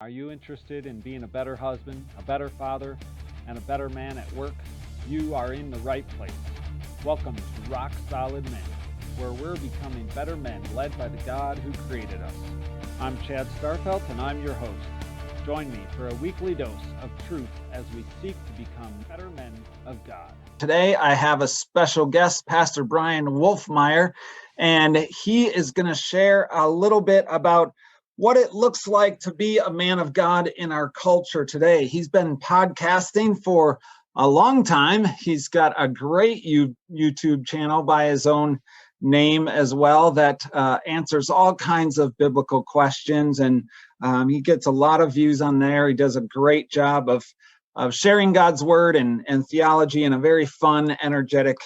Are you interested in being a better husband, a better father, and a better man at work? You are in the right place. Welcome to Rock Solid Men, where we're becoming better men led by the God who created us. I'm Chad Starfelt, and I'm your host. Join me for a weekly dose of truth as we seek to become better men of God. Today, I have a special guest, Pastor Bryan Wolfmueller, and he is going to share a little bit about what it looks like to be a man of God in our culture today. He's been podcasting for a long time. He's got a great YouTube channel by his own name as well that answers all kinds of biblical questions, and he gets a lot of views on there. He does a great job of sharing God's word and theology in a very fun, energetic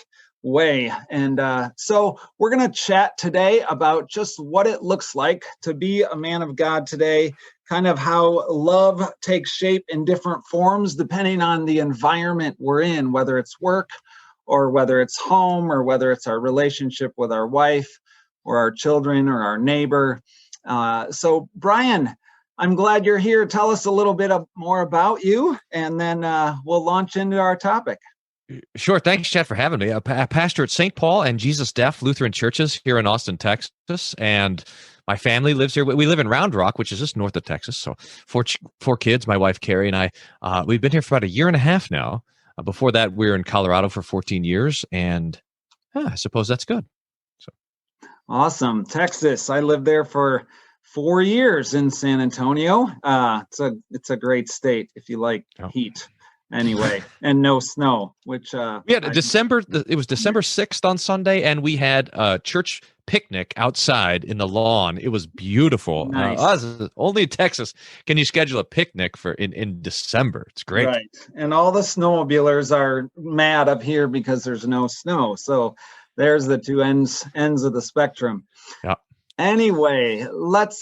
way. And so we're going to chat today about just what it looks like to be a man of God today, kind of how love takes shape in different forms depending on the environment we're in, whether it's work or whether it's home or whether it's our relationship with our wife or our children or our neighbor. So Bryan, I'm glad you're here. Tell us a little bit more about you, and then we'll launch into our topic. Sure. Thanks, Chad, for having me. A pastor at St. Paul and Jesus Deaf Lutheran Churches here in Austin, Texas. And my family lives here. We live in Round Rock, which is just north of Texas. So four kids, my wife, Carrie, and I, we've been here for about a year and a half now. Before that, we were in Colorado for 14 years. And I suppose that's good. So awesome. Texas. I lived there for 4 years in San Antonio. It's a great state if you like heat. Anyway, and no snow, which we had it was December 6th on Sunday, and we had a church picnic outside in the lawn. It was beautiful. Nice. Only in Texas can you schedule a picnic for in December. It's great. Right. And all the snowmobilers are mad up here because there's no snow. So there's the two ends of the spectrum. Yeah. Anyway, let's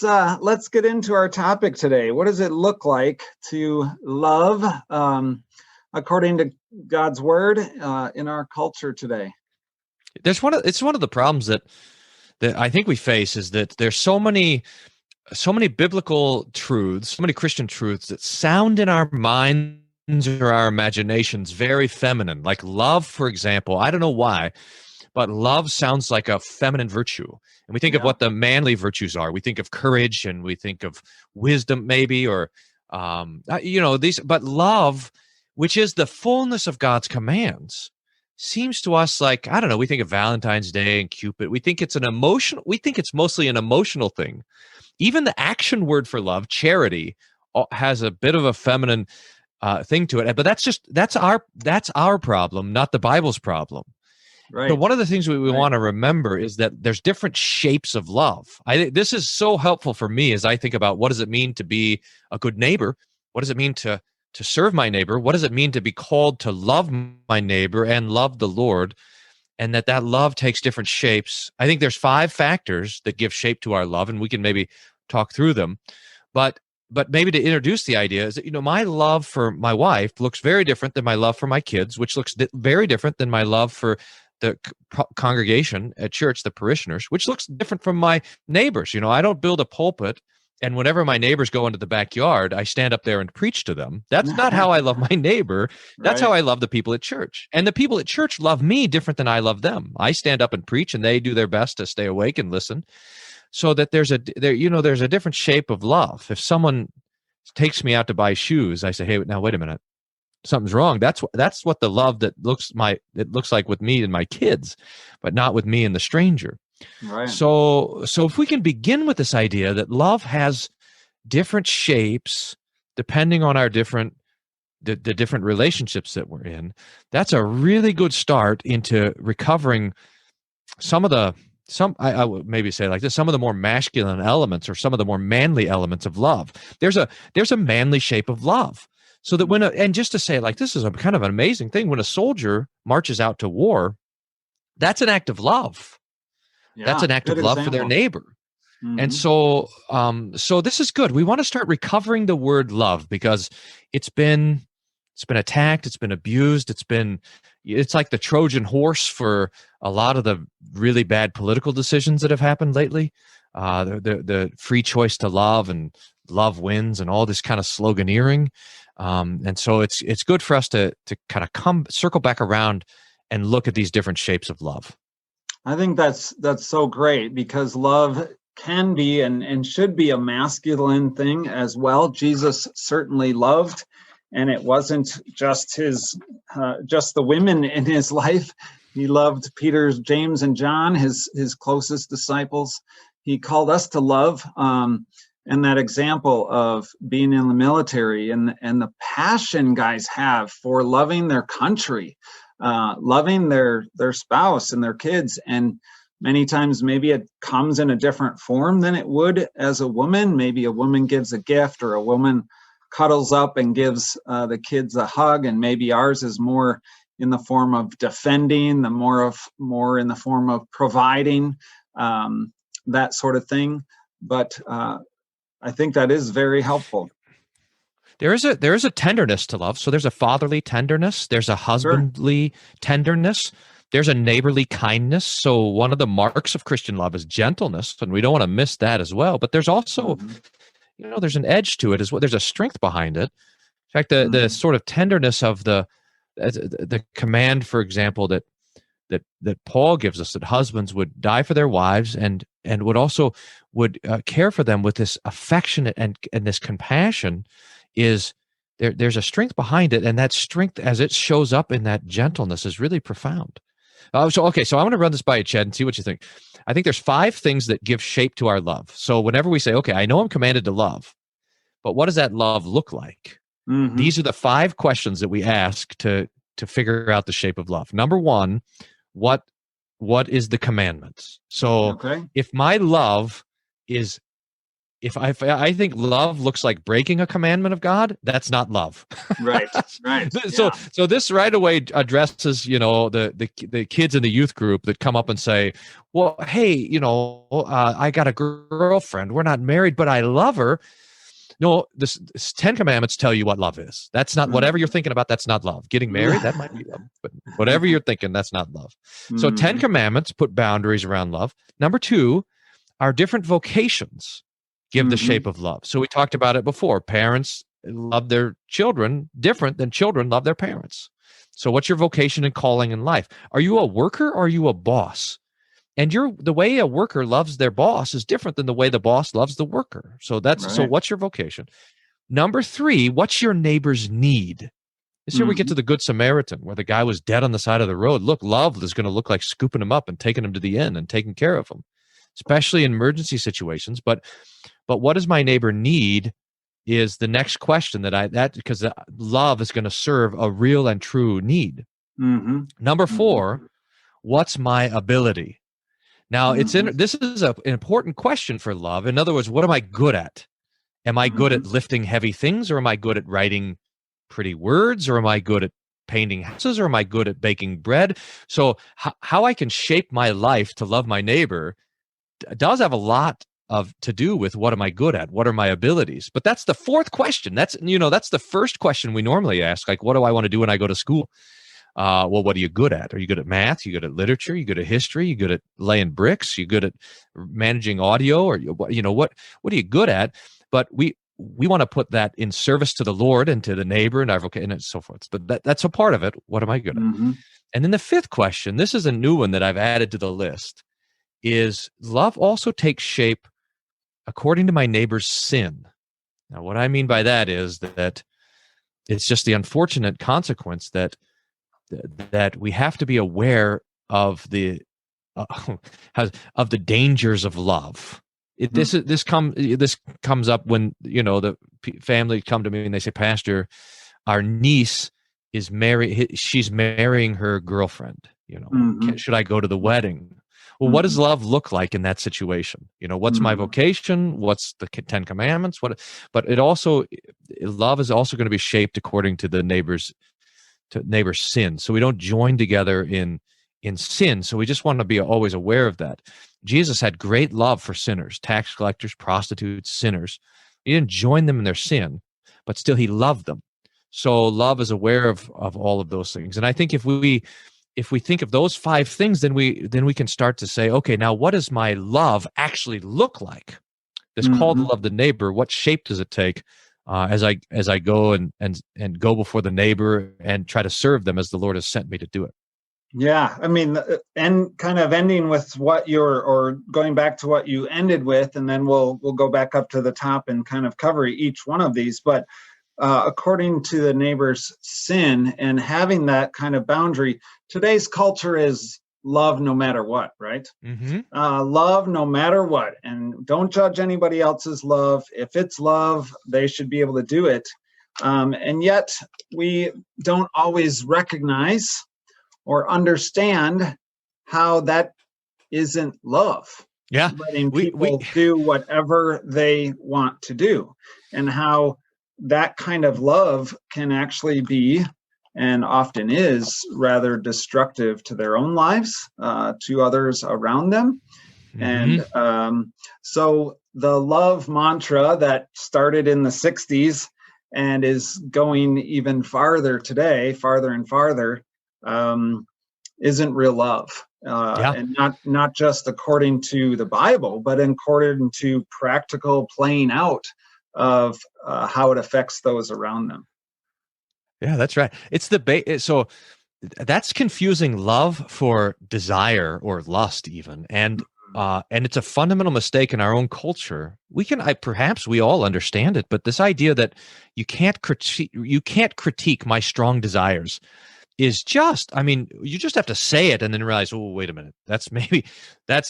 get into our topic today. What does it look like to love according to God's word in our culture today? It's one of the problems that I think we face is that there's so many biblical truths, so many Christian truths that sound in our minds or our imaginations very feminine. Like love, for example. I don't know why, but love sounds like a feminine virtue. And we think of what the manly virtues are. We think of courage and we think of wisdom maybe, or, but love, which is the fullness of God's commands, seems to us like, I don't know, we think of Valentine's Day and Cupid. We think it's mostly an emotional thing. Even the action word for love, charity, has a bit of a feminine thing to it. But that's our problem, not the Bible's problem. Right. So one of the things we want to remember is that there's different shapes of love. I think this is so helpful for me as I think about what does it mean to be a good neighbor? What does it mean to serve my neighbor? What does it mean to be called to love my neighbor and love the Lord? And that love takes different shapes. I think there's 5 factors that give shape to our love, and we can maybe talk through them. But maybe to introduce the idea is that, my love for my wife looks very different than my love for my kids, which looks very different than my love for the congregation at church, the parishioners, which looks different from my neighbors. I don't build a pulpit, and whenever my neighbors go into the backyard, I stand up there and preach to them. That's not how I love my neighbor. That's how I love the people at church. And the people at church love me different than I love them. I stand up and preach, and they do their best to stay awake and listen. So that there's a different shape of love. If someone takes me out to buy shoes, I say, hey, now wait a minute. Something's wrong. That's what the love that looks like with me and my kids, but not with me and the stranger. Right. So if we can begin with this idea that love has different shapes depending on our different relationships that we're in, that's a really good start into recovering I would maybe say like this, some of the more masculine elements or some of the more manly elements of love. There's a manly shape of love. So that and just to say, like, this is a kind of an amazing thing. When a soldier marches out to war, that's an act of love. Yeah, that's an act of love for their neighbor. Mm-hmm. And so this is good. We want to start recovering the word love because it's been attacked, it's been abused, it's like the Trojan horse for a lot of the really bad political decisions that have happened lately. The free choice to love and love wins and all this kind of sloganeering. And so it's good for us to kind of circle back around and look at these different shapes of love. I think that's so great, because love can be and should be a masculine thing as well. Jesus certainly loved, and it wasn't just just the women in his life. He loved Peter, James, and John, his closest disciples. He called us to love, and that example of being in the military and the passion guys have for loving their country, loving their spouse and their kids. And many times maybe it comes in a different form than it would as a woman. Maybe a woman gives a gift, or a woman cuddles up and gives the kids a hug, and maybe ours is more in the form of defending, more in the form of providing, that sort of thing. But I think that is very helpful. There is a tenderness to love. So there's a fatherly tenderness. There's a husbandly tenderness. There's a neighborly kindness. So one of the marks of Christian love is gentleness, and we don't want to miss that as well. But there's also, there's an edge to it as well. There's a strength behind it. In fact, the sort of tenderness of the command, for example, that Paul gives us, that husbands would die for their wives and would care for them with this affection and this compassion, is there's a strength behind it, and that strength, as it shows up in that gentleness, is really profound. So I'm going to run this by you, Chad, and see what you think. I think there's 5 things that give shape to our love. So whenever we say, okay, I know I'm commanded to love, but what does that love look like? These are the 5 questions that we ask to figure out the shape of love. Number 1, what is the commandments? So if my love is, if I think love looks like breaking a commandment of God, that's not love. Right. So this right away addresses, the kids in the youth group that come up and say, well, hey, I got a girlfriend. We're not married, but I love her. No, this 10 commandments tell you what love is. That's not whatever you're thinking about. That's not love. Getting married, that might be love, but whatever you're thinking, that's not love. So 10 commandments put boundaries around love. Number 2, our different vocations give the shape of love. So we talked about it before. Parents love their children different than children love their parents. So what's your vocation and calling in life? Are you a worker or are you a boss? And the way a worker loves their boss is different than the way the boss loves the worker. So so what's your vocation? Number 3, what's your neighbor's need? This is where we get to the Good Samaritan, where the guy was dead on the side of the road. Look, love is going to look like scooping him up and taking him to the inn and taking care of him, especially in emergency situations. But what does my neighbor need is the next question because love is going to serve a real and true need. Number 4, what's my ability? Now, this is an important question for love. In other words, what am I good at? Am I good at lifting heavy things, or am I good at writing pretty words, or am I good at painting houses, or am I good at baking bread? So how I can shape my life to love my neighbor does have a lot to do with what am I good at? What are my abilities? But that's the 4th question. That's the first question we normally ask, like, what do I want to do when I go to school? Well, what are you good at? Are you good at math? You good at literature? You good at history? You good at laying bricks? You good at managing audio? Or what are you good at? But we want to put that in service to the Lord and to the neighbor and our vocation and so forth. But that's a part of it. What am I good at? And then the 5th question, this is a new one that I've added to the list, is love also takes shape according to my neighbor's sin. Now, what I mean by that is that it's just the unfortunate consequence that we have to be aware of the dangers of love. This comes up when the family come to me and they say, Pastor, our niece is she's marrying her girlfriend. Should I go to the wedding? Well, what does love look like in that situation? What's my vocation? What's the 10 commandments? But love is also going to be shaped according to the neighbor's sin. So we don't join together in sin. So we just want to be always aware of that. Jesus had great love for sinners, tax collectors, prostitutes, sinners. He didn't join them in their sin, but still he loved them. So love is aware of all of those things. And I think if we think of those 5 things, then we can start to say, okay, now what does my love actually look like? this call to love the neighbor, what shape does it take as I go and go before the neighbor and try to serve them as the Lord has sent me to do it? Yeah, I mean, and kind of ending with or going back to what you ended with, and then we'll go back up to the top and kind of cover each one of these. But according to the neighbor's sin and having that kind of boundary, today's culture is love no matter what, right? Mm-hmm. Love no matter what, and don't judge anybody else's love. If it's love, they should be able to do it. And yet we don't always recognize or understand how that isn't love. Yeah, letting people do whatever they want to do, and how that kind of love can actually be, and often is, rather destructive to their own lives, to others around them. Mm-hmm. And so the love mantra that started in the 60s and is going even farther today, farther and farther, isn't real love. And not just according to the Bible, but according to practical playing out of how it affects those around them. Yeah, that's right. It's so that's confusing love for desire or lust even. And it's a fundamental mistake in our own culture. Perhaps we all understand it, but this idea that you can't critique my strong desires is just, I mean, you just have to say it and then realize, oh, wait a minute, that's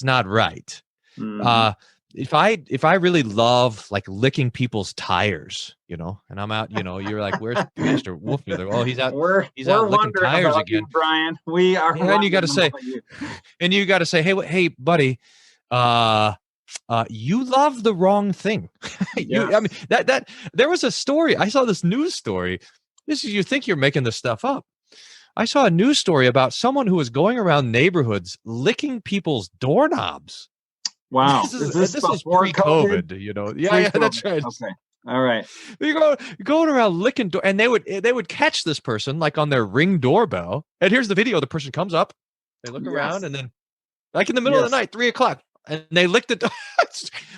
not right. Mm-hmm. If I really love like licking people's tires, and I'm out, you're like, where's Pastor Wolfmueller? Oh, he's out licking tires again. Brian, we are. Yeah, and you got to say, hey, buddy, you love the wrong thing. Yes. I mean, that there was a story. I saw this news story. You think you're making this stuff up. I saw a news story about someone who was going around neighborhoods licking people's doorknobs. Wow. This is pre-COVID, Yeah, that's right. Okay. All right. You're going around licking door, and they would catch this person like on their Ring doorbell. And here's the video. The person comes up, they look around, and then like in the middle of the night, 3:00, and they lick the door.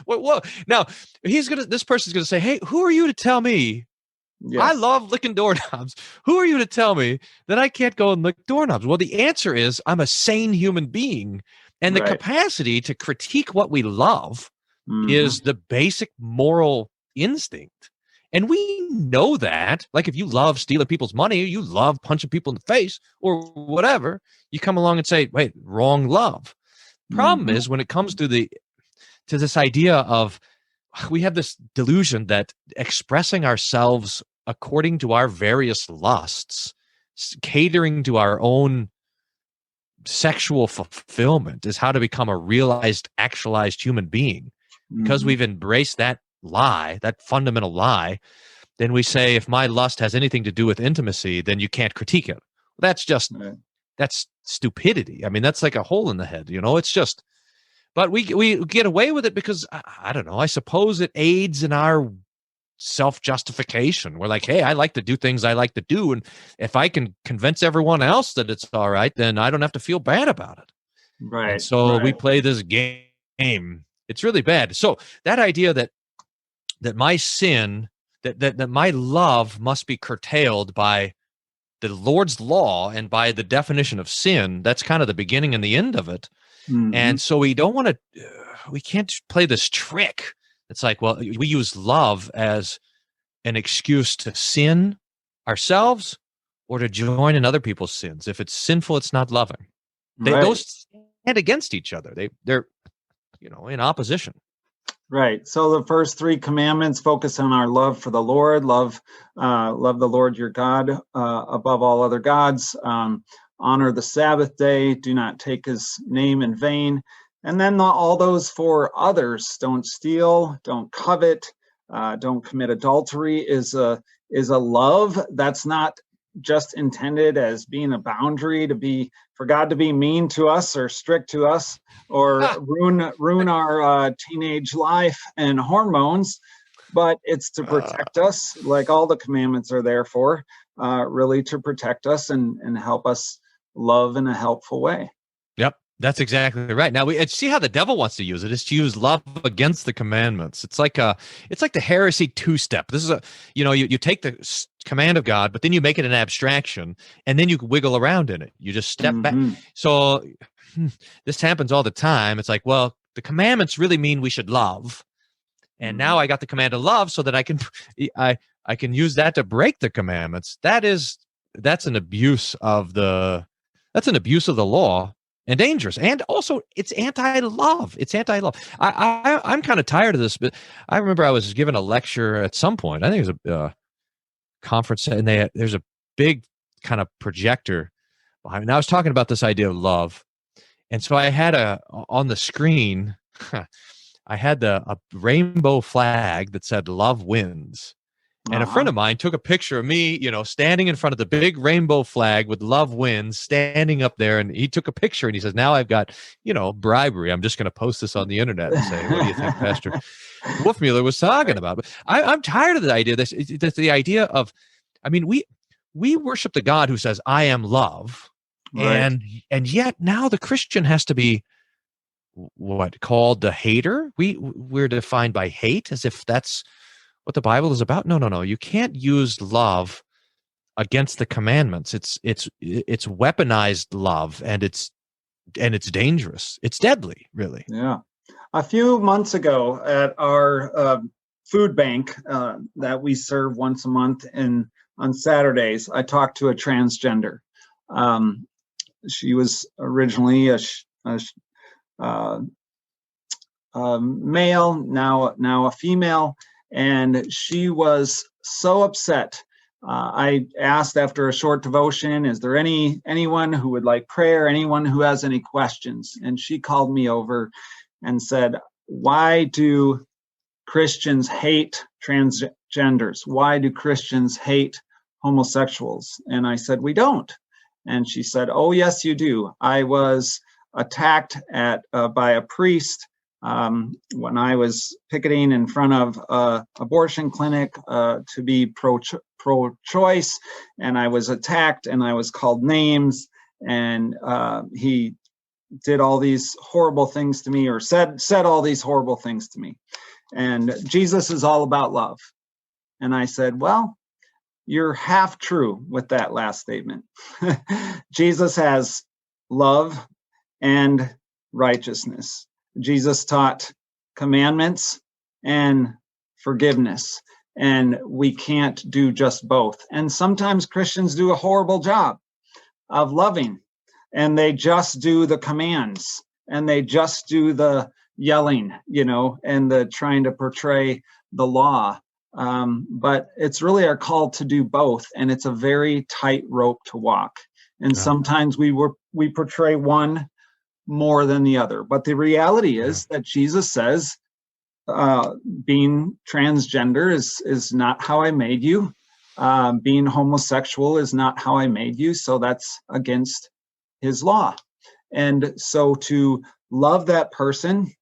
Whoa. Now this person's gonna say, hey, who are you to tell me? Yes. I love licking doorknobs. Who are you to tell me that I can't go and lick doorknobs? Well, the answer is I'm a sane human being, and the capacity to critique what we love is the basic moral instinct. And we know that. Like if you love stealing people's money, you love punching people in the face or whatever, you come along and say, wait, wrong love. Problem is when it comes to this idea of, we have this delusion that expressing ourselves according to our various lusts, catering to our own sexual fulfillment is how to become a realized, actualized human being. Because we've embraced that lie, that fundamental lie, then we say, if my lust has anything to do with intimacy, then you can't critique it. That's just, that's stupidity. I mean, that's like a hole in the head, it's just, but we get away with it because, I don't know, I suppose it aids in our self-justification. We're like, hey, I like to do things I like to do. And if I can convince everyone else that it's all right, then I don't have to feel bad about it. Right. And so we play this game. It's really bad. So that idea that my sin, that my love must be curtailed by the Lord's law and by the definition of sin, that's kind of the beginning and the end of it. And so we can't play this trick. It's like, well, we use love as an excuse to sin ourselves or to join in other people's sins. If it's sinful, it's not loving. Those stand against each other. They're in opposition. Right. So the first 3 commandments focus on our love for the Lord. Love the Lord your God above all other gods. Honor the Sabbath day. Do not take his name in vain. And then all those for others. Don't steal. Don't covet. Don't commit adultery is a love that's not just intended as being a boundary for God to be mean to us or strict to us or ruin our teenage life and hormones, but it's to protect us, like all the commandments are there for, really to protect us and help us love in a helpful way. Yep. That's exactly right. Now and see how the devil wants to use it is to use love against the commandments. It's like the heresy two-step. This is you take the command of God, but then you make it an abstraction, and then you wiggle around in it. You just step back. So this happens all the time. It's like, well, the commandments really mean we should love, and now I got the command to love, so that I can use that to break the commandments. That's an abuse of the law. And dangerous, and also it's anti-love. It's anti-love. I'm kind of tired of this, but I remember I was given a lecture at some point. I think it was a conference, and there's a big kind of projector behind me. And I was talking about this idea of love, and so I had on the screen, I had a rainbow flag that said "Love wins." And a friend of mine took a picture of me, standing in front of the big rainbow flag with "Love Wins" standing up there. And he took a picture and he says, now I've got, bribery. I'm just going to post this on the internet and say, what do you think Pastor Wolfmueller was talking about? But I'm tired of the idea. The idea of, we worship the God who says, I am love. Right. And yet now the Christian has to be called the hater. We're defined by hate, as if that's what the Bible is about. No. You can't use love against the commandments. It's weaponized love, and it's dangerous. It's deadly, really. Yeah. A few months ago at our food bank that we serve once a month on Saturdays, I talked to a transgender. She was originally a male, now a female. And she was so upset. I asked after a short devotion, is there anyone who would like prayer, anyone who has any questions? And she called me over and said, why do Christians hate transgenders? Why do Christians hate homosexuals? And I said, we don't. And she said, oh, yes, you do. I was attacked by a priest when I was picketing in front of an abortion clinic to be pro-choice, and I was attacked and I was called names, and he did all these horrible things to me, or said all these horrible things to me. And Jesus is all about love. And I said, well, you're half true with that last statement. Jesus has love and righteousness. Jesus taught commandments and forgiveness, and we can't do just both. And sometimes Christians do a horrible job of loving, and they just do the commands, and they just do the yelling, and the trying to portray the law. But it's really our call to do both, and it's a very tight rope to walk. And sometimes we portray one more than the other. But the reality is that Jesus says, being transgender is not how I made you. Being homosexual is not how I made you. So that's against his law. And so to love that person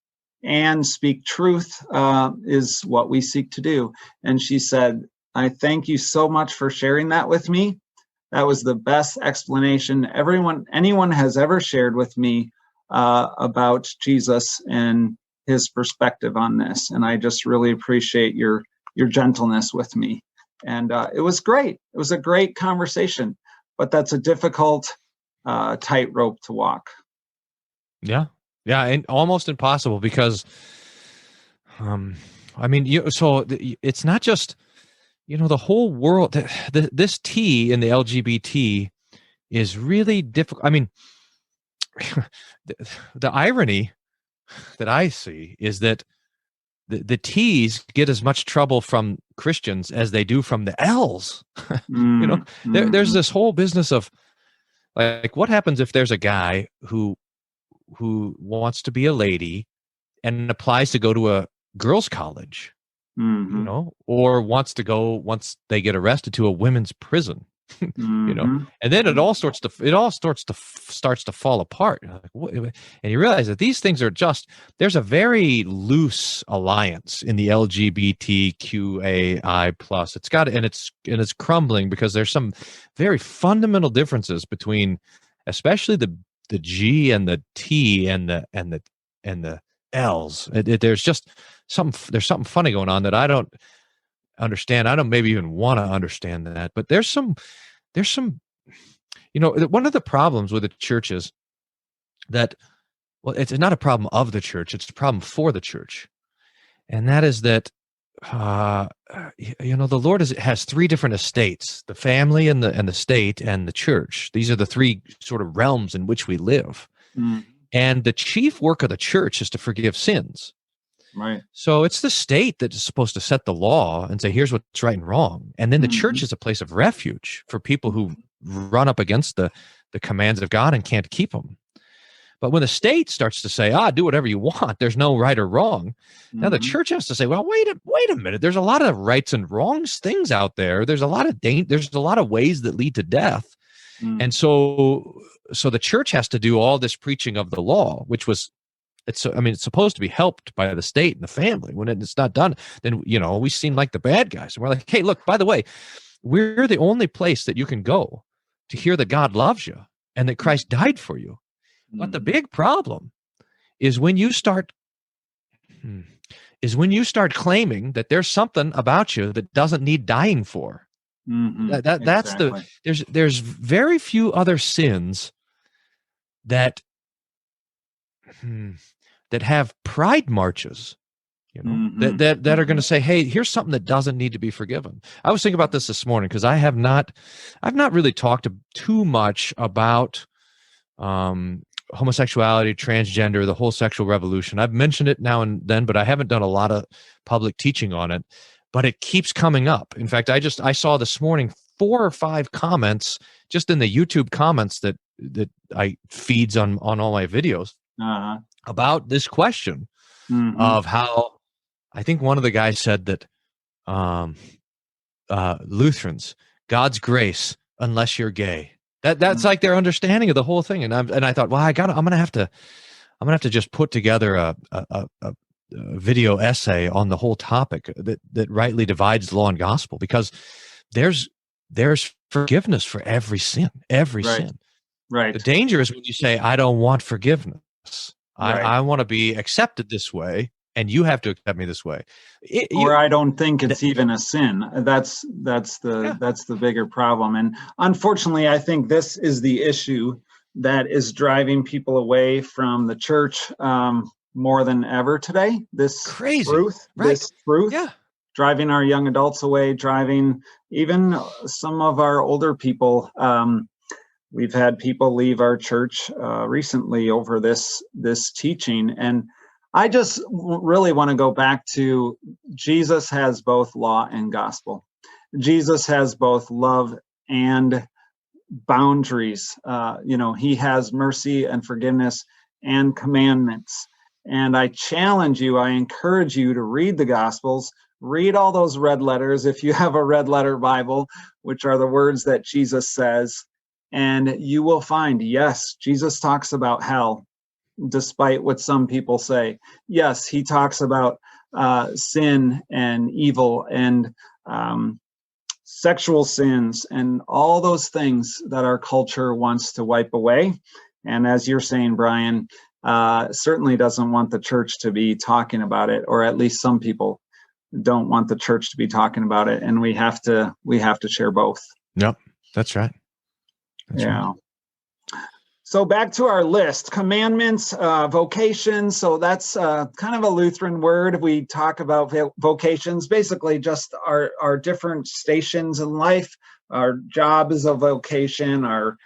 and speak truth is what we seek to do. And she said, I thank you so much for sharing that with me. That was the best explanation anyone has ever shared with me about Jesus and his perspective on this. And I just really appreciate your gentleness with me. And it was great. It was a great conversation, but that's a difficult tightrope to walk. Yeah, and almost impossible because, it's not just, the whole world. This T in the LGBT is really difficult. I mean, the irony that I see is that the T's get as much trouble from Christians as they do from the L's. There's this whole business of like, what happens if there's a guy who wants to be a lady and applies to go to a girls' college, or wants to go, once they get arrested, to a women's prison. And then it all starts to fall apart. And you realize that these things are there's a very loose alliance in the LGBTQAI plus. It's crumbling because there's some very fundamental differences between, especially the the G and the T and the L's. There's just there's something funny going on that I don't understand. I don't maybe even want to understand that, but there's some, one of the problems with the church is that, well, it's not a problem of the church, it's a problem for the church. And that is that, the Lord has three different estates: the family and the state and the church. These are the three sort of realms in which we live. Mm. And the chief work of the church is to forgive sins. Right. So it's the state that is supposed to set the law and say, here's what's right and wrong. And then the church is a place of refuge for people who run up against the commands of God and can't keep them. But when the state starts to say, do whatever you want, there's no right or wrong. Now the church has to say, well, wait a minute. There's a lot of rights and wrongs things out there. There's a lot of there's a lot of ways that lead to death. And so the church has to do all this preaching of the law, which was, it's supposed to be helped by the state and the family. When it's not done, then, we seem like the bad guys. And we're like, hey, look, by the way, we're the only place that you can go to hear that God loves you and that Christ died for you. But the big problem is when you start claiming that there's something about you that doesn't need dying for. That's exactly. There's very few other sins that have pride marches, that are going to say, hey, here's something that doesn't need to be forgiven. I was thinking about this morning because I've not really talked too much about homosexuality, transgender, the whole sexual revolution. I've mentioned it now and then, but I haven't done a lot of public teaching on it. But it keeps coming up. In fact, I saw this morning 4 or 5 comments just in the YouTube comments that I feeds on all my videos about this question of how, I think one of the guys said that Lutherans, God's grace unless you're gay. That's like their understanding of the whole thing. And I thought, well, I'm gonna have to just put together a video essay on the whole topic that rightly divides law and gospel, because there's forgiveness for every sin, sin. Right. The danger is when you say, I don't want forgiveness. I want to be accepted this way, and you have to accept me this way. I don't think it's even a sin. That's the bigger problem. And unfortunately, I think this is the issue that is driving people away from the church more than ever today. This crazy truth, driving our young adults away, driving even some of our older people. We've had people leave our church recently over this teaching. And I just really want to go back to Jesus has both law and gospel. Jesus has both love and boundaries. He has mercy and forgiveness and commandments. And I challenge you, I encourage you to read the Gospels, read all those red letters if you have a red letter Bible, which are the words that Jesus says, and you will find, yes, Jesus talks about hell, despite what some people say. Yes, he talks about sin and evil and sexual sins and all those things that our culture wants to wipe away. And as you're saying, Bryan, certainly doesn't want the church to be talking about it, or at least some people don't want the church to be talking about it. And we have to share both. Yep, that's right. Right. So back to our list: commandments, vocations. So that's kind of a Lutheran word. We talk about vocations, basically just our different stations in life. Our job is a vocation. Our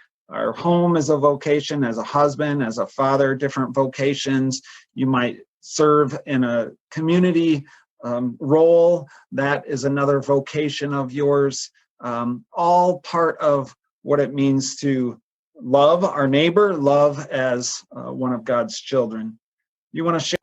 home is a vocation. As a husband, as a father, different vocations. You might serve in a community role. That is another vocation of yours. All part of what it means to love our neighbor, love as one of God's children. You want to share?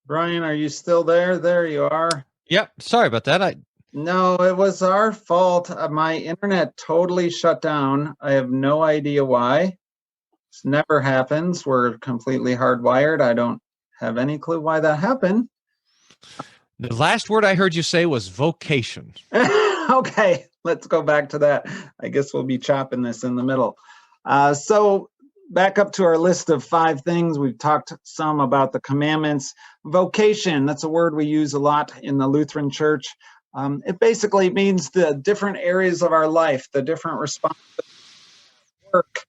Bryan, are you still there? There you are. Yep. Sorry about that. No, it was our fault. My internet totally shut down. I have no idea why. This never happens. We're completely hardwired. I don't have any clue why that happened. The last word I heard you say was vocation. Okay, let's go back to that. I guess we'll be chopping this in the middle. So back up to our list of 5 things. We've talked some about the commandments. Vocation, that's a word we use a lot in the Lutheran Church. It basically means the different areas of our life, the different responsibilities. Work.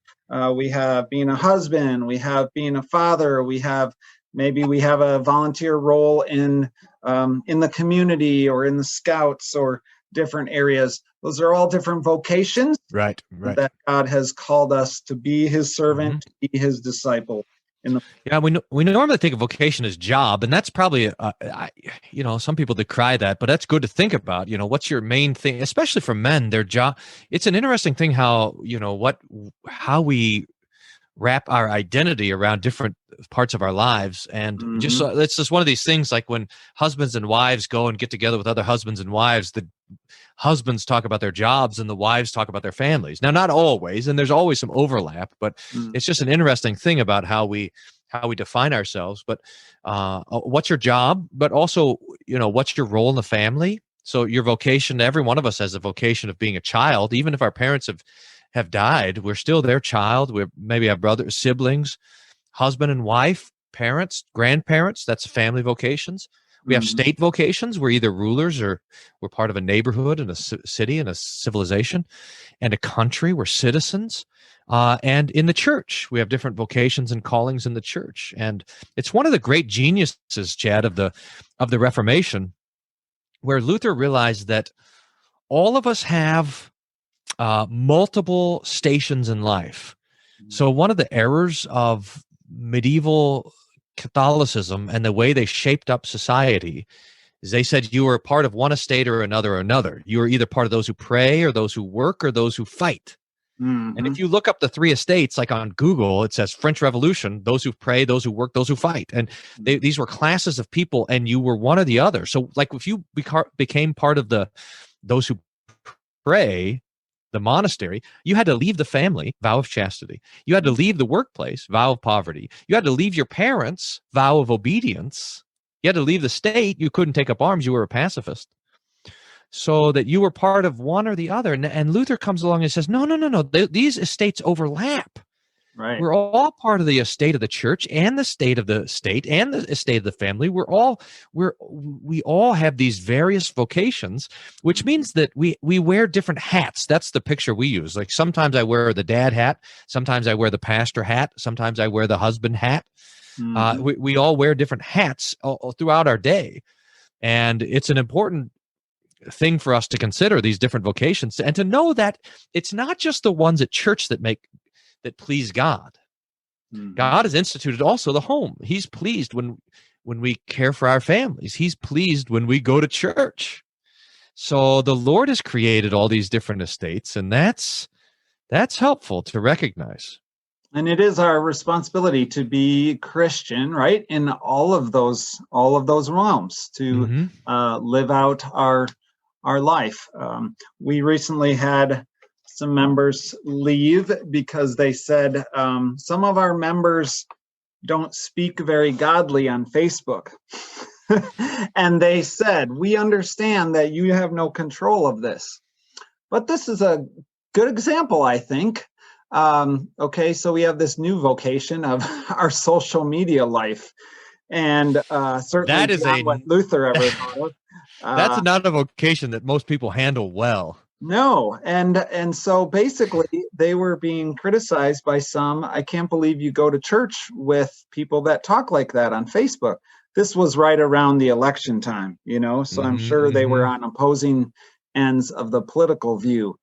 We have being a husband, we have being a father, we have a volunteer role in the community or in the Scouts or different areas. Those are all different vocations, Right. that God has called us to be His servant, to be His disciple. Yeah, we normally think of vocation as job, and that's probably some people decry that, but that's good to think about. What's your main thing, especially for men, their job. It's an interesting thing how we wrap our identity around different parts of our lives, and it's just one of these things. Like when husbands and wives go and get together with other husbands and wives, the husbands talk about their jobs and the wives talk about their families. Now, not always, and there's always some overlap, but it's just an interesting thing about how we define ourselves. But what's your job? But also, what's your role in the family? So your vocation, every one of us has a vocation of being a child. Even if our parents have died, we're still their child. We maybe have brothers, siblings, husband and wife, parents, grandparents. That's family vocations. We have state vocations. We're either rulers or we're part of a neighborhood and a city and a civilization and a country. We're citizens. And in the church, we have different vocations and callings in the church. And it's one of the great geniuses, Chad, of the Reformation, where Luther realized that all of us have multiple stations in life. So one of the errors of medieval Catholicism and the way they shaped up society is they said you were a part of one estate or another. You were either part of those who pray or those who work or those who fight. And if you look up the 3 estates, like on Google, it says French Revolution, those who pray, those who work, those who fight. And these were classes of people, and you were one or the other. So like if you became part of those who pray, the monastery, you had to leave the family, vow of chastity. You had to leave the workplace, vow of poverty. You had to leave your parents, vow of obedience. You had to leave the state. You couldn't take up arms. You were a pacifist. So that you were part of one or the other. And Luther comes along and says, no. These estates overlap. Right. We're all part of the estate of the church and the state of the state and the estate of the family. We all have these various vocations, which means that we wear different hats. That's the picture we use. Like sometimes I wear the dad hat, sometimes I wear the pastor hat, sometimes I wear the husband hat. We all wear different hats all throughout our day, and it's an important thing for us to consider these different vocations and to know that it's not just the ones at church that please God. God has instituted also the home. He's pleased when we care for our families. He's pleased when we go to church. So the Lord has created all these different estates, and that's helpful to recognize. And it is our responsibility to be Christian, right? In all of those realms, to live out our life. We recently had some members leave because they said some of our members don't speak very godly on Facebook. And they said, we understand that you have no control of this. But this is a good example, I think. Okay, so we have this new vocation of our social media life. And certainly that is not what Luther ever thought of. That's not a vocation that most people handle well. No, and so basically they were being criticized by some. I can't believe you go to church with people that talk like that on Facebook. This was right around the election time, so I'm sure they were on opposing ends of the political view.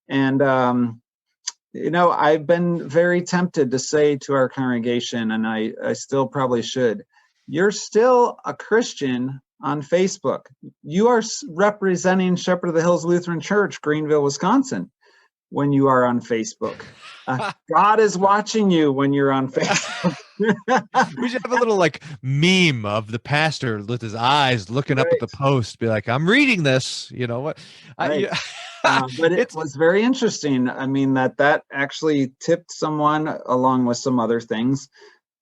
And, I've been very tempted to say to our congregation, and I still probably should, you're still a Christian on Facebook. You are representing Shepherd of the Hills Lutheran Church, Greenville, Wisconsin, when you are on Facebook. God is watching you when you're on Facebook. We should have a little meme of the pastor with his eyes looking up at the post, be like, I'm reading this, what? Right. But it was very interesting. I mean, that actually tipped someone, along with some other things,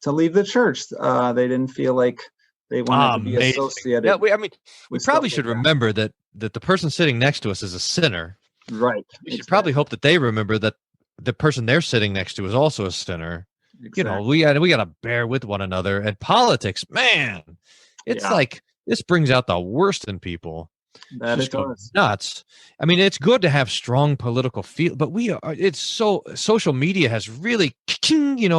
to leave the church. They didn't feel like They wanted to be Amazing. associated. Yeah, I mean, we with probably stuff should like that. remember that the person sitting next to us is a sinner. Right. We should probably hope that they remember that the person they're sitting next to is also a sinner. Exactly. We got to bear with one another. And politics, man, it's Yeah. like this brings out the worst in people. That Just it go does. nuts. I mean, it's good to have strong political feel, but it's so social media has really,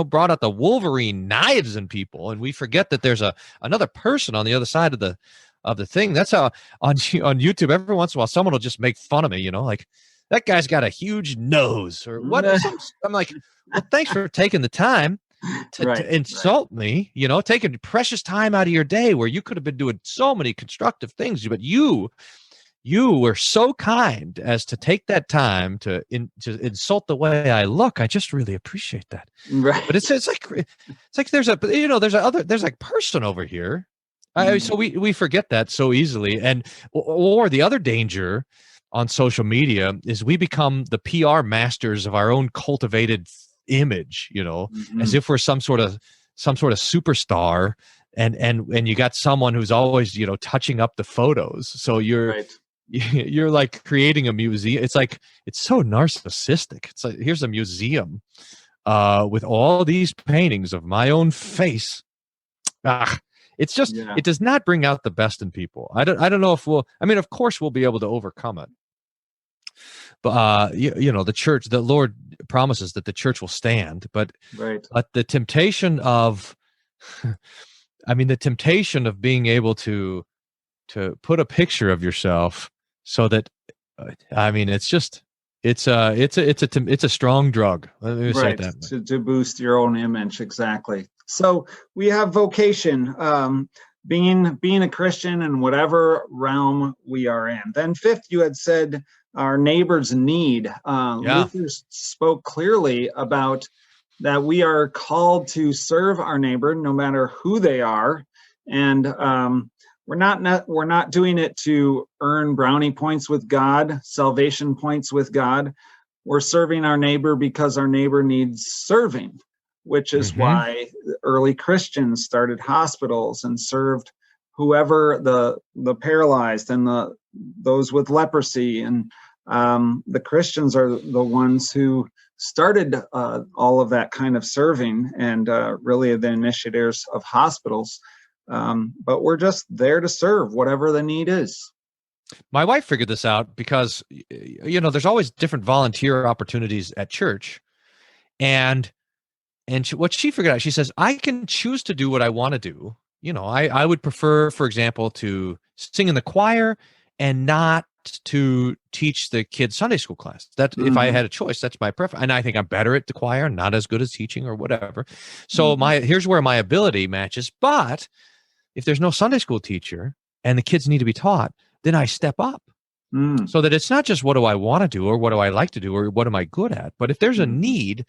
brought out the Wolverine knives in people, and we forget that there's another person on the other side of the thing. That's how on YouTube every once in a while someone will just make fun of me, like that guy's got a huge nose or what. I'm like, well, thanks for taking the time to insult me, taking precious time out of your day where you could have been doing so many constructive things, but you were so kind as to take that time to insult the way I look. I just really appreciate that. Right. But it's like there's like person over here. So we forget that so easily. And or the other danger on social media is we become the PR masters of our own cultivated image, as if we're some sort of superstar, and you got someone who's always touching up the photos, so you're like creating a museum. It's like it's so narcissistic. It's like here's a museum with all these paintings of my own face. It's just it does not bring out the best in people. I don't know if of course we'll be able to overcome it. But the church, the Lord promises that the church will stand. But the temptation of, the temptation of being able to put a picture of yourself so that, it's a strong drug. Let me say that. To boost your own image, exactly. So we have vocation, being a Christian in whatever realm we are in. Then fifth, you had said our neighbor's need. Luther spoke clearly about that we are called to serve our neighbor no matter who they are, and we're not doing it to earn brownie points with God, salvation points with God. We're serving our neighbor because our neighbor needs serving, which is why early Christians started hospitals and served whoever the paralyzed and those with leprosy. And the Christians are the ones who started all of that kind of serving and really the initiators of hospitals. But we're just there to serve whatever the need is. My wife figured this out because, there's always different volunteer opportunities at church. And what she figured out, she says, I can choose to do what I want to do. I would prefer, for example, to sing in the choir and not to teach the kids Sunday school class. That if I had a choice, that's my preference. And I think I'm better at the choir, not as good as teaching or whatever. So here's where my ability matches. But if there's no Sunday school teacher and the kids need to be taught, then I step up. So that it's not just what do I want to do or what do I like to do or what am I good at, but if there's a need,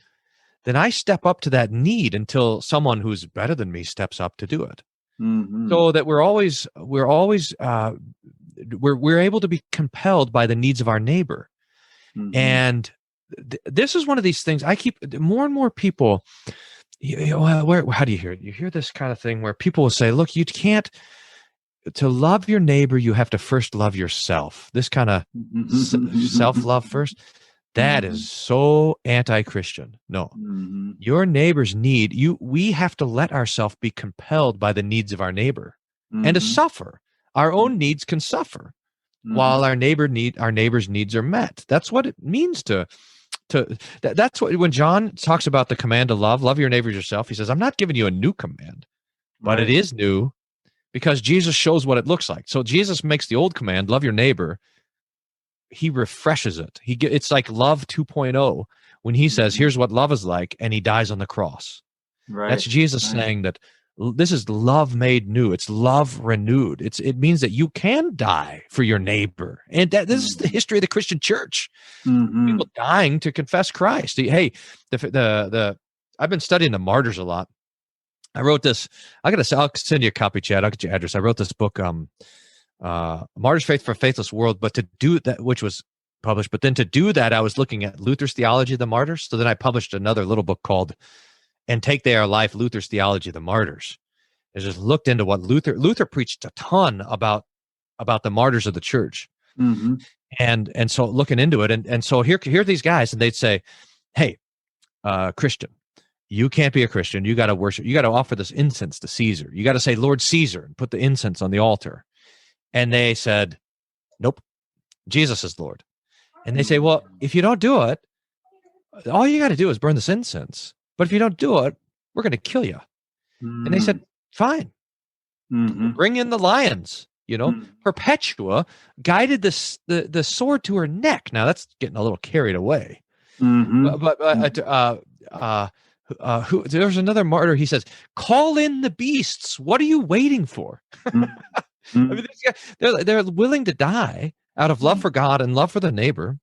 then I step up to that need until someone who's better than me steps up to do it. So that we're able to be compelled by the needs of our neighbor. And this is one of these things I keep more and more people. How do you hear it? You hear this kind of thing where people will say, look, you can't, to love your neighbor, you have to first love yourself. This kind of self-love first. That is so anti-Christian. No, your neighbor's need, we have to let ourselves be compelled by the needs of our neighbor and to suffer. Our own needs can suffer while our neighbor's needs are met. That's what it means that's what, when John talks about the command to love your neighbor as yourself, he says, I'm not giving you a new command, but it is new because Jesus shows what it looks like. So Jesus makes the old command, love your neighbor. He refreshes it. It's like love 2.0 when he says, here's what love is like, and he dies on the cross. That's Jesus saying that this is love made new. It's love renewed. It means that you can die for your neighbor. And this is the history of the Christian church. People dying to confess Christ. Hey, I've been studying the martyrs a lot. I wrote this. I'll send you a copy, Chad. I'll get your address. I wrote this book, Martyr's Faith for a Faithless World, but to do that, which was published, but then to do that, I was looking at Luther's Theology of the Martyrs. So then I published another little book called And Take They Our Life, Luther's Theology of the Martyrs. is just looked into what Luther preached a ton about the martyrs of the church. Mm-hmm. And so looking into it, and so here are these guys, and they'd say, hey, Christian, you can't be a Christian. You got to worship. You got to offer this incense to Caesar. You got to say Lord Caesar and put the incense on the altar. And they said, nope, Jesus is Lord. And they say, well, if you don't do it, all you got to do is burn this incense. But if you don't do it, we're going to kill you. Mm-hmm. And they said, fine, Mm-hmm. bring in the lions. Perpetua guided the sword to her neck. Now that's getting a little carried away. Mm-hmm. There's another martyr. He says, call in the beasts. What are you waiting for? Mm-hmm. I mean, they're willing to die out of love for God and love for the neighbor.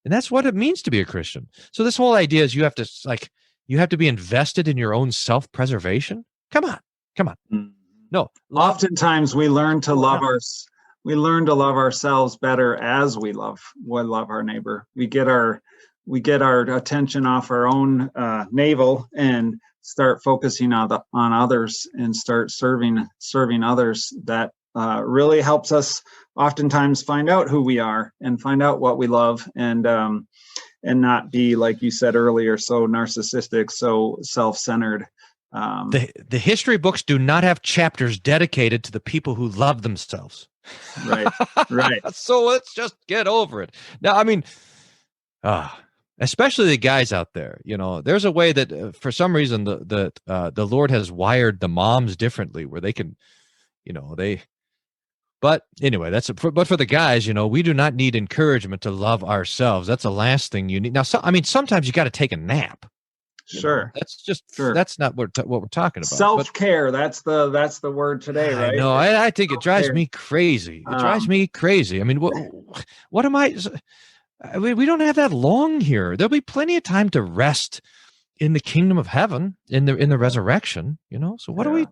And that's what it means to be a Christian. So this whole idea is you have to be invested in your own self-preservation. Come on. Mm-hmm. No. Oftentimes we learn to love ourselves better as we love our neighbor. We get our attention off our own navel and start focusing on others and start serving others. That really helps us oftentimes find out who we are and find out what we love, and not be, like you said earlier, so narcissistic, so self-centered. The history books do not have chapters dedicated to the people who love themselves. Right. So let's just get over it. Now, I mean, especially the guys out there, there's a way that for some reason the Lord has wired the moms differently, where they can, but anyway, but for the guys, we do not need encouragement to love ourselves. That's the last thing you need. Now, sometimes you got to take a nap. Sure. That's not what we're talking about. Self-care. That's the word today, right? No, I think it drives me crazy. It drives me crazy. I mean, what am I? We don't have that long here. There'll be plenty of time to rest in the kingdom of heaven, in the resurrection. So what do we?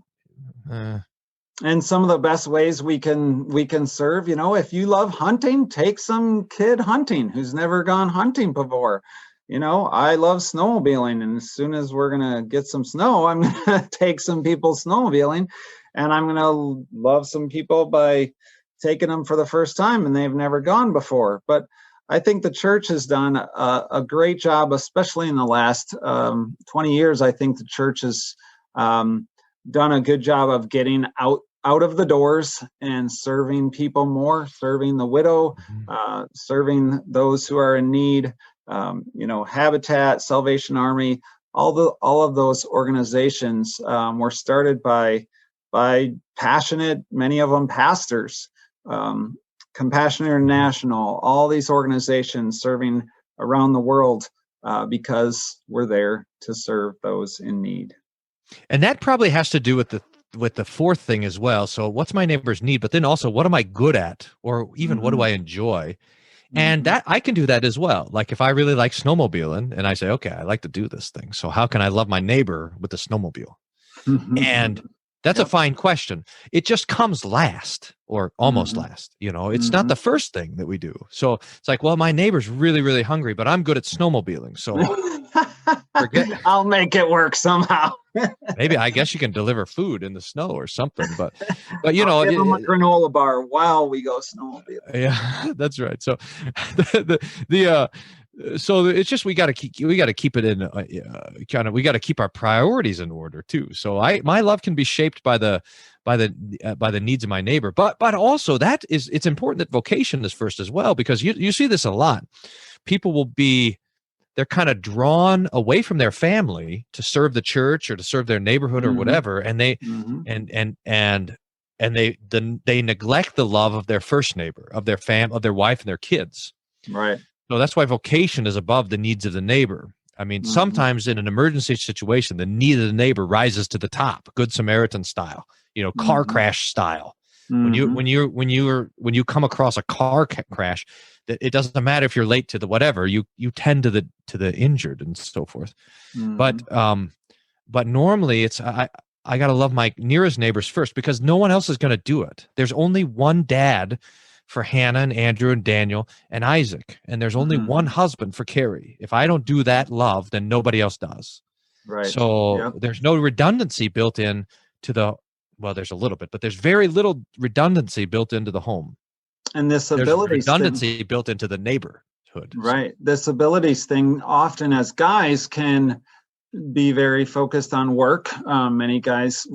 And some of the best ways we can serve. If you love hunting, take some kid hunting who's never gone hunting before. I love snowmobiling, and as soon as we're going to get some snow, I'm going to take some people snowmobiling, and I'm going to love some people by taking them for the first time and they've never gone before. But I think the church has done a great job, especially in the last 20 years. I think the church has done a good job of getting out of the doors and serving people more, serving the widow, serving those who are in need. Habitat, Salvation Army, all of those organizations were started by passionate, many of them pastors. Compassion International, all these organizations serving around the world because we're there to serve those in need. And that probably has to do with the fourth thing as well. So what's my neighbor's need? But then also, what am I good at? Or even what do I enjoy? And that I can do that as well. Like if I really like snowmobiling and I say, okay, I like to do this thing. So how can I love my neighbor with the snowmobile? And that's a fine question. It just comes last or almost last. It's not the first thing that we do. So it's like, well, my neighbor's really, really hungry, but I'm good at snowmobiling. So I'll make it work somehow. Maybe I guess you can deliver food in the snow or something, but I'll give them a granola bar while we go snowmobiling. Yeah, that's right. So so it's just we got to keep it in we got to keep our priorities in order too. So my love can be shaped by the needs of my neighbor, but also it's important that vocation is first as well, because you see this a lot. People they're kind of drawn away from their family to serve the church or to serve their neighborhood or whatever, and they they neglect the love of their first neighbor, of their wife and their kids. Right. So that's why vocation is above the needs of the neighbor. I mean, sometimes in an emergency situation, the need of the neighbor rises to the top, Good Samaritan style, car crash style. When you come across a car crash, it doesn't matter if you're late to the whatever, you tend to the injured and so forth. But normally it's I got to love my nearest neighbors first, because no one else is going to do it. There's only one dad for Hannah and Andrew and Daniel and Isaac, and there's only one husband for Carrie. If I don't do that love, then nobody else does. Right. So there's no redundancy built in to well, there's a little bit, but there's very little redundancy built into the home. And this There's abilities thing, redundancy built into the neighborhood. right? This abilities thing often as guys can be very focused on work. Many guys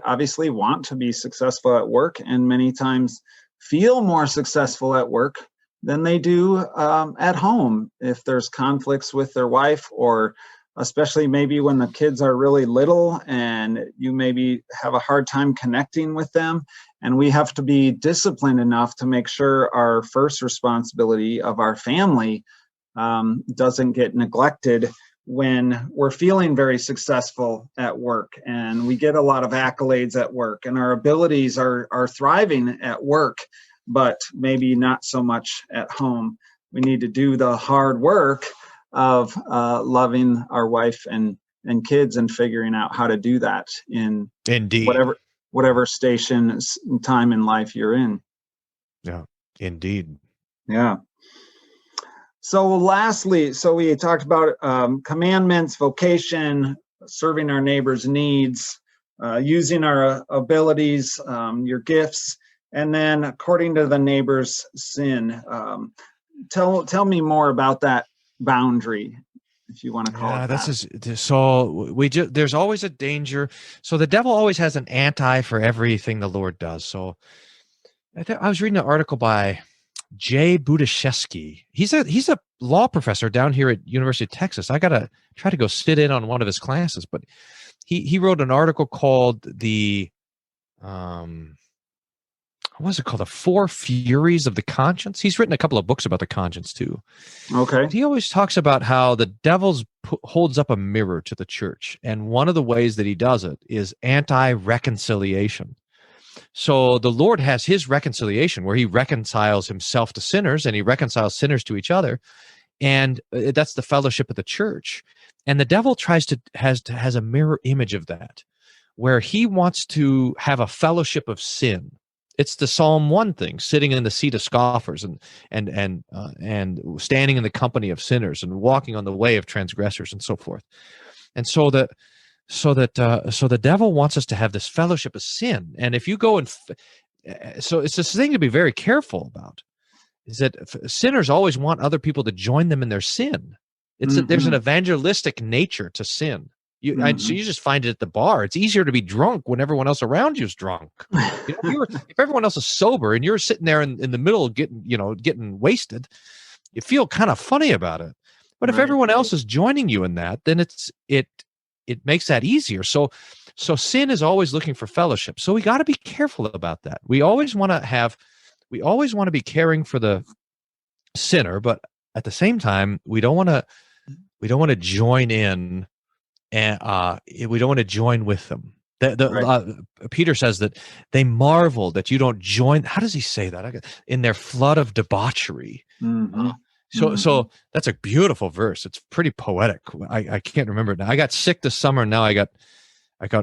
obviously want to be successful at work, and many times feel more successful at work than they do at home. If there's conflicts with their wife, or especially maybe when the kids are really little and you maybe have a hard time connecting with them, and we have to be disciplined enough to make sure our first responsibility of our family doesn't get neglected when we're feeling very successful at work and we get a lot of accolades at work and our abilities are thriving at work, but maybe not so much at home. We need to do the hard work of loving our wife and kids and figuring out how to do that in Indeed. whatever station time in life you're in. Yeah, indeed. Yeah. So lastly, we talked about commandments, vocation, serving our neighbor's needs, using our abilities, your gifts, and then according to the neighbor's sin. Tell me more about that boundary, if you want to call it that. So there's always a danger. So the devil always has an anti for everything the Lord does. So I was reading an article by Jay Budashevsky. He's a law professor down here at University of Texas. I gotta try to go sit in on one of his classes, but he wrote an article called the what's it called? The Four Furies of the Conscience. He's written a couple of books about the conscience too. Okay. But he always talks about how the devil holds up a mirror to the church, and one of the ways that he does it is anti-reconciliation. So the Lord has his reconciliation where he reconciles himself to sinners and he reconciles sinners to each other. And that's the fellowship of the church. And the devil has a mirror image of that, where he wants to have a fellowship of sin. It's the Psalm 1 thing, sitting in the seat of scoffers and standing in the company of sinners and walking on the way of transgressors and so forth. And so the devil wants us to have this fellowship of sin. And if you go so it's this thing to be very careful about, is that sinners always want other people to join them in their sin. There's an evangelistic nature to sin. So you just find it at the bar. It's easier to be drunk when everyone else around you is drunk. If everyone else is sober and you're sitting there in the middle getting wasted, you feel kind of funny about it. But if everyone else is joining you in that, then it makes that easier. So sin is always looking for fellowship. So we got to be careful about that. We always want to be caring for the sinner, but at the same time, we don't want to join in, and we don't want to join with them. Peter says that they marvel that you don't join. How does he say that? In their flood of debauchery. So that's a beautiful verse. It's pretty poetic. I can't remember it now. I got sick this summer, and now I got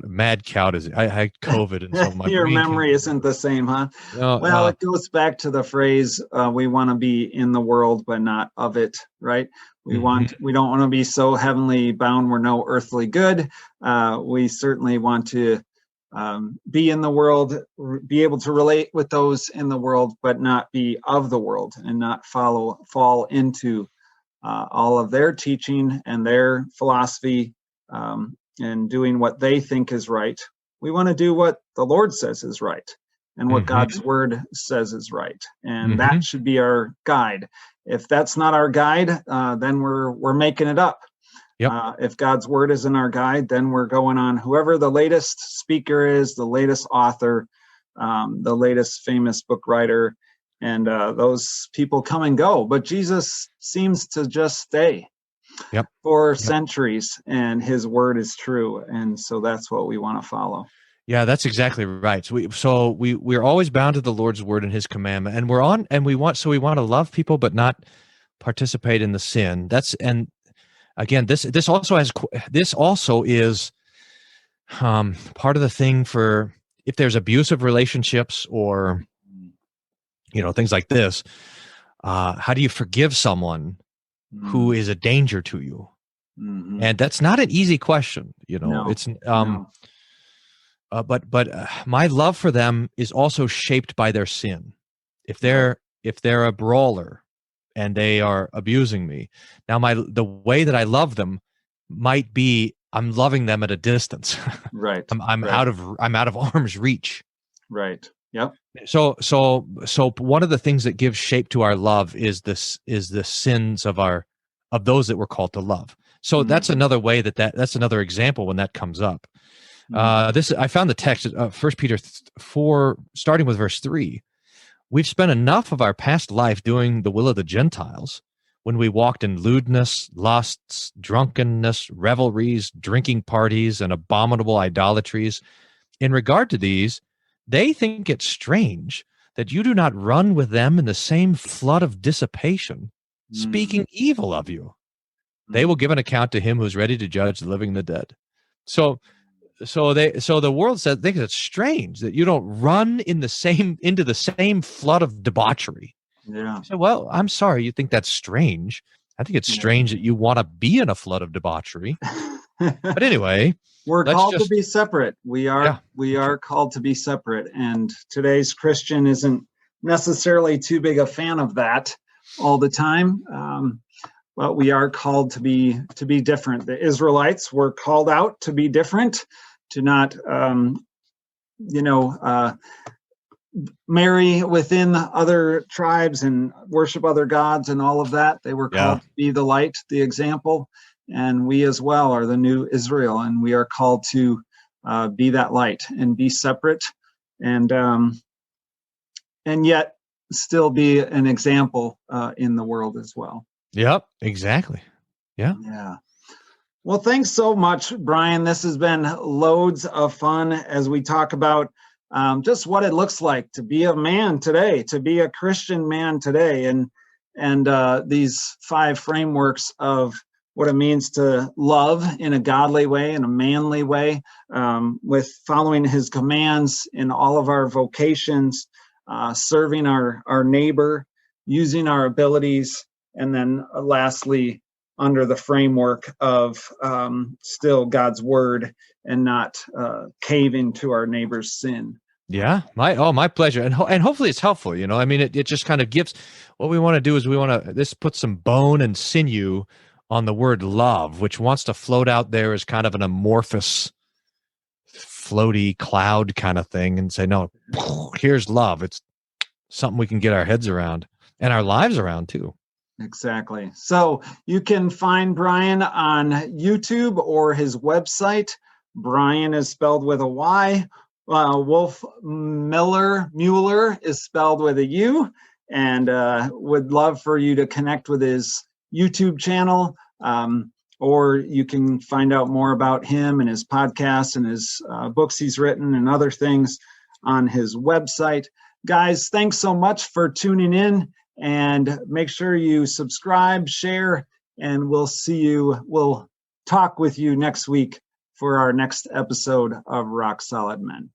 mad cow disease. I had COVID, and so my your memory isn't the same, huh? Well, it goes back to the phrase, we want to be in the world but not of it, right? We don't want to be so heavenly bound we're no earthly good. We certainly want to be in the world, be able to relate with those in the world, but not be of the world and not fall into all of their teaching and their philosophy, and doing what they think is right. We want to do what the Lord says is right and what God's word says is right. And that should be our guide. If that's not our guide, then we're making it up. Yep. If God's word isn't our guide, then we're going on whoever the latest speaker is, the latest author, the latest famous book writer, and those people come and go. But Jesus seems to just stay for centuries, and his word is true. And so that's what we want to follow. Yeah, that's exactly right. So we're always bound to the Lord's word and his commandment, and we want to love people but not participate in the sin. Again, this also is part of the thing for if there's abusive relationships or things like this. How do you forgive someone who is a danger to you? And that's not an easy question. No, it's But my love for them is also shaped by their sin. If they're a brawler and they are abusing me, now the way that I love them might be I'm loving them at a distance. Right. I'm right. out of arm's reach. Right. Yep. So one of the things that gives shape to our love is the sins of those that we're called to love. So that's another way that's another example when that comes up. I found the text, 1 Peter 4, starting with verse 3. We've spent enough of our past life doing the will of the Gentiles when we walked in lewdness, lusts, drunkenness, revelries, drinking parties, and abominable idolatries. In regard to these, they think it strange that you do not run with them in the same flood of dissipation, speaking evil of you. They will give an account to him who's ready to judge the living and the dead. So the world thinks it's strange that you don't run into the same flood of debauchery. Yeah. So, well, I'm sorry you think that's strange. I think it's strange that you want to be in a flood of debauchery. But anyway, we're called to be separate. We are called to be separate, and today's Christian isn't necessarily too big a fan of that all the time. But we are called to be different. The Israelites were called out to be different, to not, marry within other tribes and worship other gods and all of that. They were called to be the light, the example, and we as well are the new Israel, and we are called to be that light and be separate, and yet still be an example in the world as well. Yep, exactly. Yeah. Yeah. Well, thanks so much, Bryan. This has been loads of fun as we talk about just what it looks like to be a man today, to be a Christian man today, and these 5 frameworks of what it means to love in a godly way, in a manly way, with following his commands in all of our vocations, serving our neighbor, using our abilities, and then lastly, under the framework of still God's word and not caving to our neighbor's sin. Yeah, my pleasure, and hopefully it's helpful. I mean, it just kind of gives. What we want to do is this put some bone and sinew on the word love, which wants to float out there as kind of an amorphous, floaty cloud kind of thing, and say, no, here's love. It's something we can get our heads around and our lives around too. Exactly. So you can find Bryan on YouTube or his website. Bryan is spelled with a Y. Wolfmueller is spelled with a U, and would love for you to connect with his YouTube channel, or you can find out more about him and his podcasts and his books he's written and other things on his website. Guys, thanks so much for tuning in. And make sure you subscribe, share, and we'll talk with you next week for our next episode of Rock Solid Men.